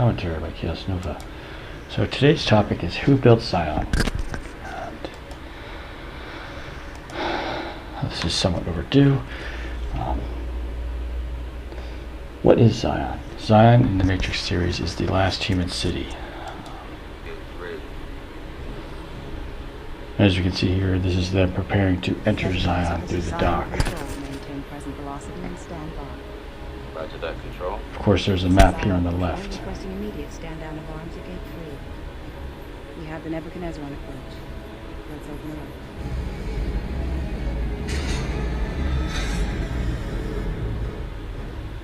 commentary by Kaos Nova. So today's topic is who built Zion? And this is somewhat overdue. What is Zion? Zion in the Matrix series is the last human city. As you can see here, this is them preparing to enter Zion through the dock. Roger that, control. Of course, there's a map here on the left. Requesting immediate stand down of arms at gate 3. We have the Nebuchadnezzar on approach. Let's open it up.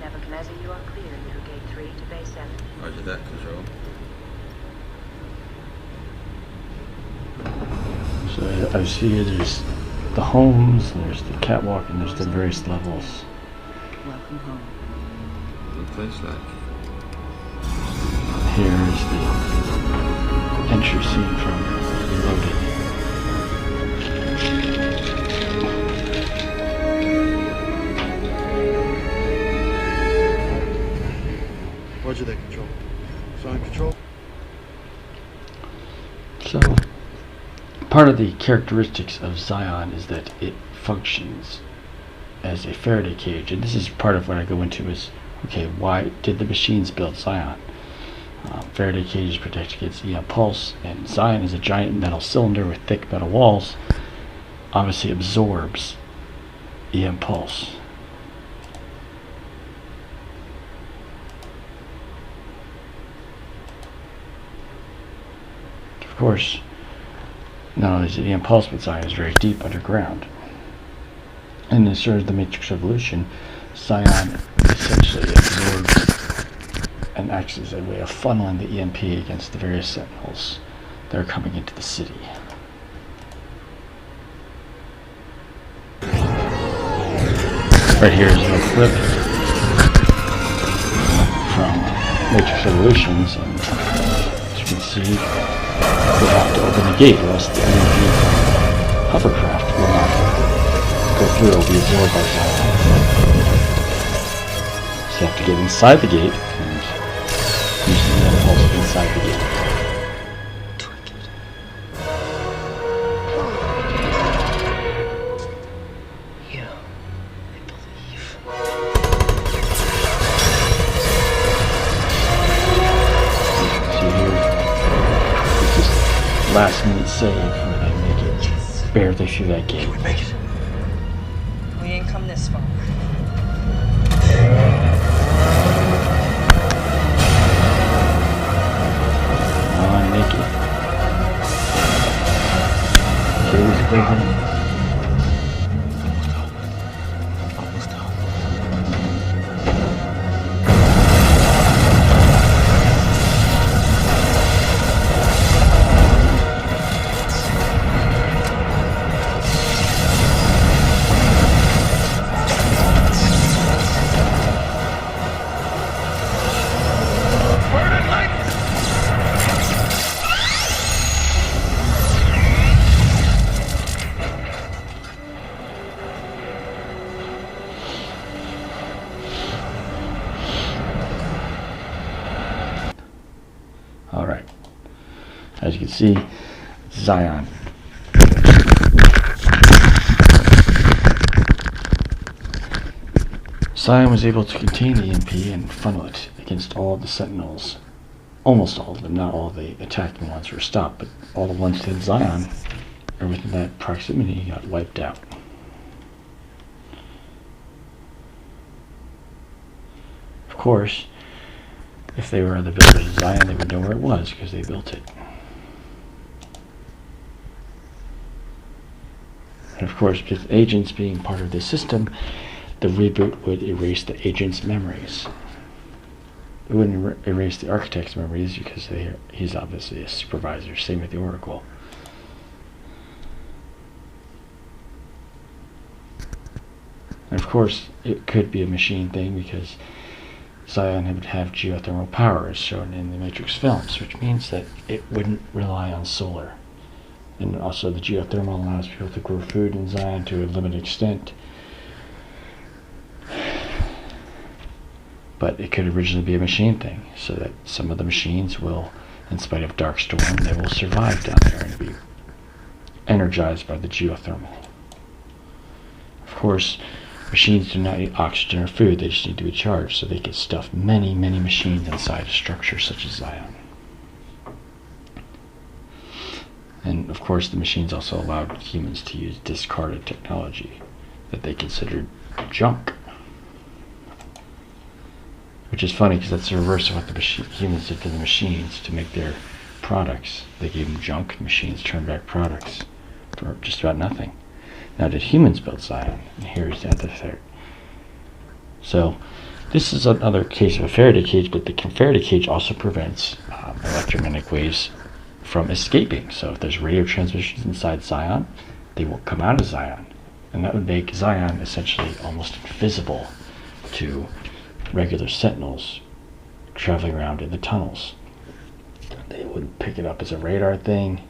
Nebuchadnezzar, you are clear through gate 3 to bay 7. Roger that, control. So I see here there's the homes, there's the catwalk, and there's the various levels. Welcome home. Good place, that. Here's the entry scene from Reloaded. Roger that, control. Sign control. So, part of the characteristics of Zion is that it functions as a Faraday cage, and this is part of what I go into is, okay, why did the machines build Zion? Faraday cages protect against EM pulse, and Zion is a giant metal cylinder with thick metal walls, obviously absorbs EM pulse. Of course, not only is it EM pulse, but Zion is very deep underground. And as far as the Matrix evolution, Zion essentially absorbs and acts as a way of funneling the EMP against the various sentinels that are coming into the city. Right here is a clip from Matrix Evolutions, and as you can see, we have to open the gate, or else the energy hovercraft will not go through, it will be absorbed by Zion. So you have to get inside the gate and use the metal pulse inside the gate. Yeah, I believe. See here, it's just last minute save where they make it barely through that gate. We make it. We ain't come this far. Make it. Here's Griffin. Almost done. Alright. As you can see, Zion. Zion was able to contain the EMP and funnel it against all of the sentinels. Almost all of them, not all the attacking ones were stopped, but all the ones in Zion, or within that proximity, got wiped out. Of course, if they were the builders of Zion, they would know where it was because they built it. And of course, with agents being part of this system, the reboot would erase the agent's memories. It wouldn't erase the architect's memories because he's obviously a supervisor. Same with the Oracle. And of course, it could be a machine thing because Zion would have geothermal power as shown in the Matrix films, which means that it wouldn't rely on solar. And also the geothermal allows people to grow food in Zion to a limited extent. but it could originally be a machine thing, so that some of the machines will, in spite of dark storm, they will survive down there and be energized by the geothermal. Of course, machines do not need oxygen or food, they just need to be charged, so they can stuff many, many machines inside a structure such as Zion. And of course, the machines also allowed humans to use discarded technology that they considered junk. Which is funny, because that's the reverse of what the humans did to the machines to make their products. They gave them junk, and machines turned back products for just about nothing. Now, did humans build Zion? And here's the other third. So, this is another case of a Faraday cage, but the Faraday cage also prevents electromagnetic waves from escaping. So if there's radio transmissions inside Zion, they will come out of Zion. And that would make Zion essentially almost invisible to regular sentinels traveling around in the tunnels. They wouldn't pick it up as a radar thing.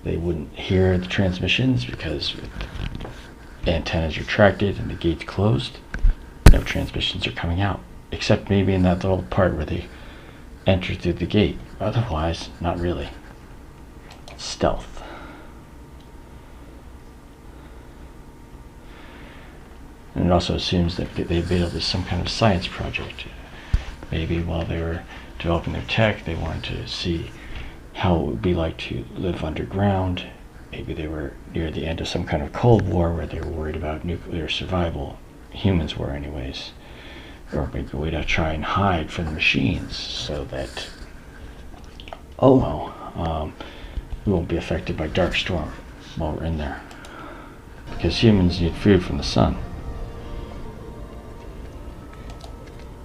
They wouldn't hear the transmissions because antennas retracted and the gates closed. No transmissions are coming out, except maybe in that little part where they enter through the gate. Otherwise, not really. Stealth. And it also assumes that they built some kind of science project. Maybe while they were developing their tech, they wanted to see how it would be like to live underground. Maybe they were near the end of some kind of Cold War where they were worried about nuclear survival. Humans were anyways. Or maybe a way to try and hide from the machines so that, we won't be affected by dark storm while we're in there. Because humans need food from the sun.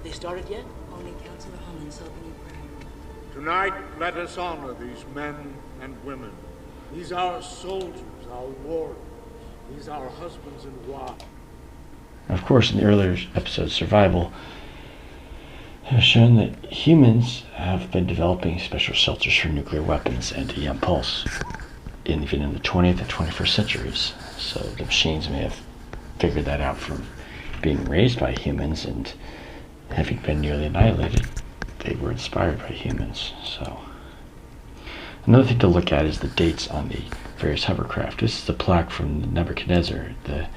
They started yet? Only Counselor Holland's helping you pray. Tonight, let us honor these men and women. These are our soldiers, our warriors. These are our husbands and wives. Of course, in the earlier episodes, Survival has shown that humans have been developing special shelters for nuclear weapons and EM pulse, even in the 20th and 21st centuries. So the machines may have figured that out from being raised by humans, and having been nearly annihilated, they were inspired by humans. So another thing to look at is the dates on the various hovercraft. This is the plaque from the Nebuchadnezzar, the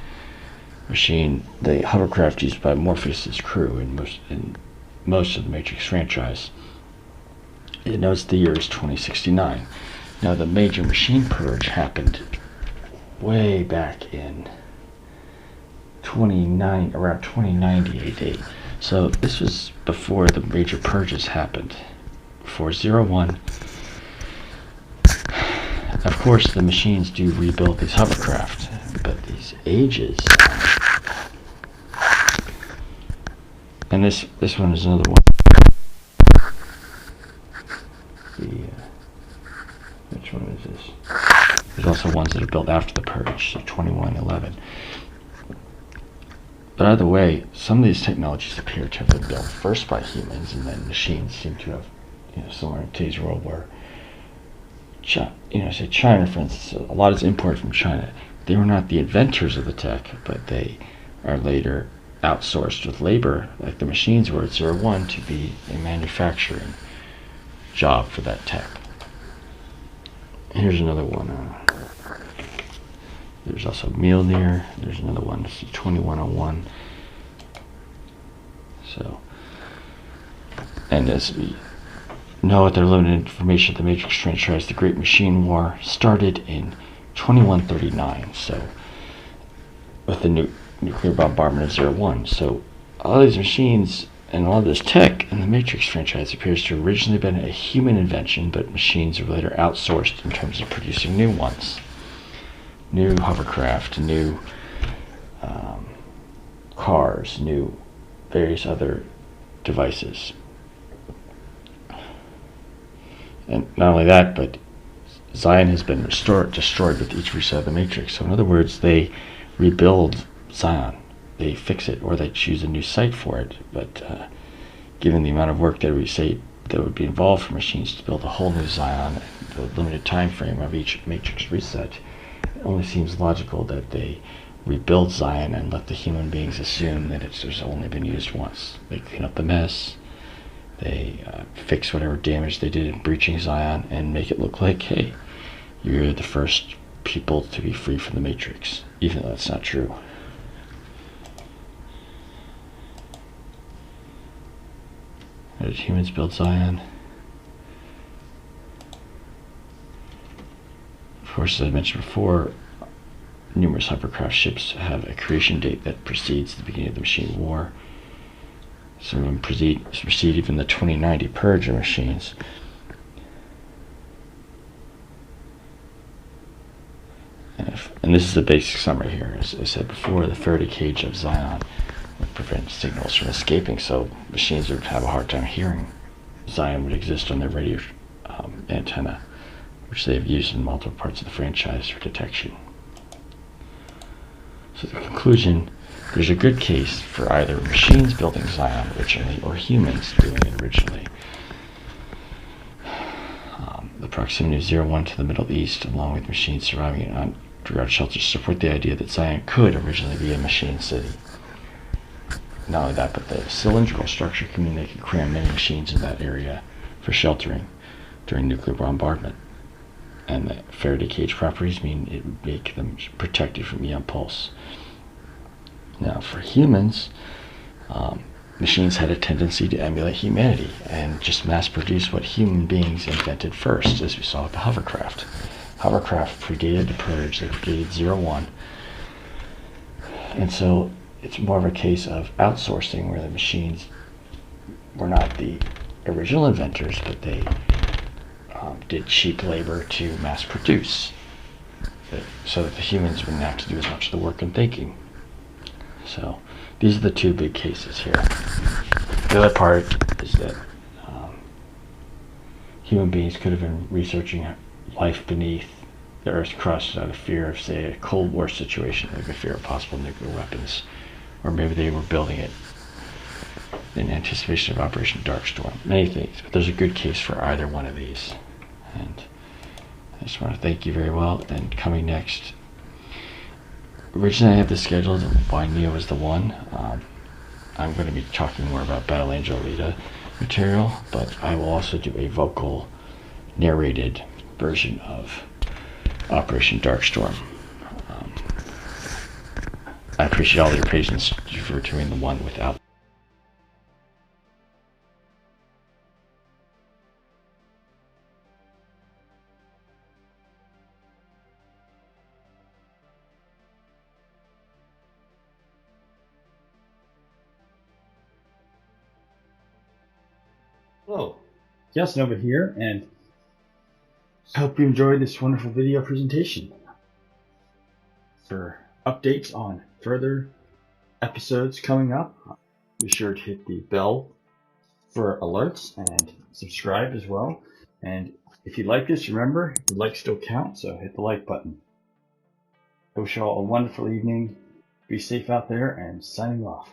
machine, the hovercraft used by Morpheus's crew in most of the Matrix franchise. It notes the year is 2069. Now, the major machine purge happened way back in around 2090 AD. So this was before the major purges happened, before 01. Of course, the machines do rebuild these hovercraft, but these ages. And this one is another one. Which one is this? There's also ones that are built after the purge, so 2111. But either way, some of these technologies appear to have been built first by humans, and then machines seem to have, somewhere in today's world where, say China, for instance, a lot is imported from China. They were not the inventors of the tech, but they are later outsourced with labor, like the machines were at 01, to be a manufacturing job for that tech. Here's another one. There's also Mjolnir. There's another one. This is 2101. So, and as we know with their limited information, the Matrix franchise, the Great Machine War, started in 2139. So, with the nuclear bombardment of 01. So, all these machines and a lot of this tech in the Matrix franchise appears to have originally been a human invention, but machines were later outsourced in terms of producing new ones. New hovercraft, new cars, new various other devices. And not only that, but Zion has been destroyed with each reset of the Matrix. So in other words, they rebuild Zion. They fix it, or they choose a new site for it. But given the amount of work that would be involved for machines to build a whole new Zion, and the limited time frame of each Matrix reset, it only seems logical that they rebuild Zion and let the human beings assume that there's only been used once. They clean up the mess, they fix whatever damage they did in breaching Zion, and make it look like, hey, you're the first people to be free from the Matrix, even though that's not true. How did humans build Zion? Of course, as I mentioned before, numerous hypercraft ships have a creation date that precedes the beginning of the machine war. Some of them precede even the 2090 purge of machines. And this is the basic summary here. As I said before, the Faraday cage of Zion would prevent signals from escaping, so machines would have a hard time hearing. Zion would exist on their radio antenna, which they have used in multiple parts of the franchise for detection. So the conclusion, there's a good case for either machines building Zion originally or humans doing it originally. The proximity of 01 to the Middle East, along with machines surviving in underground shelters, support the idea that Zion could originally be a machine city. Not only that, but the cylindrical structure can mean they could cram many machines in that area for sheltering during nuclear bombardment. And the Faraday cage properties mean it would make them protected from eon pulse. Now, for humans, machines had a tendency to emulate humanity and just mass produce what human beings invented first, as we saw with the hovercraft. Hovercraft predated the purge, they predated 01. And so it's more of a case of outsourcing, where the machines were not the original inventors, but they did cheap labor to mass produce, so that the humans wouldn't have to do as much of the work and thinking. So these are the two big cases here. The other part is that human beings could have been researching life beneath the Earth's crust out of fear of, say, a Cold War situation, like a fear of possible nuclear weapons, or maybe they were building it in anticipation of Operation Darkstorm. Many things, but there's a good case for either one of these. And I just want to thank you very well. And coming next, originally I had this scheduled why Neo is the one. I'm going to be talking more about Battle Angel Alita material, but I will also do a vocal narrated version of Operation Darkstorm. I appreciate all your patience for doing the one without. Hello, Kaos Nova here, and I hope you enjoyed this wonderful video presentation. For updates on further episodes coming up, be sure to hit the bell for alerts and subscribe as well. And if you like this, remember, your likes still count, so hit the like button. I wish you all a wonderful evening. Be safe out there, and signing off.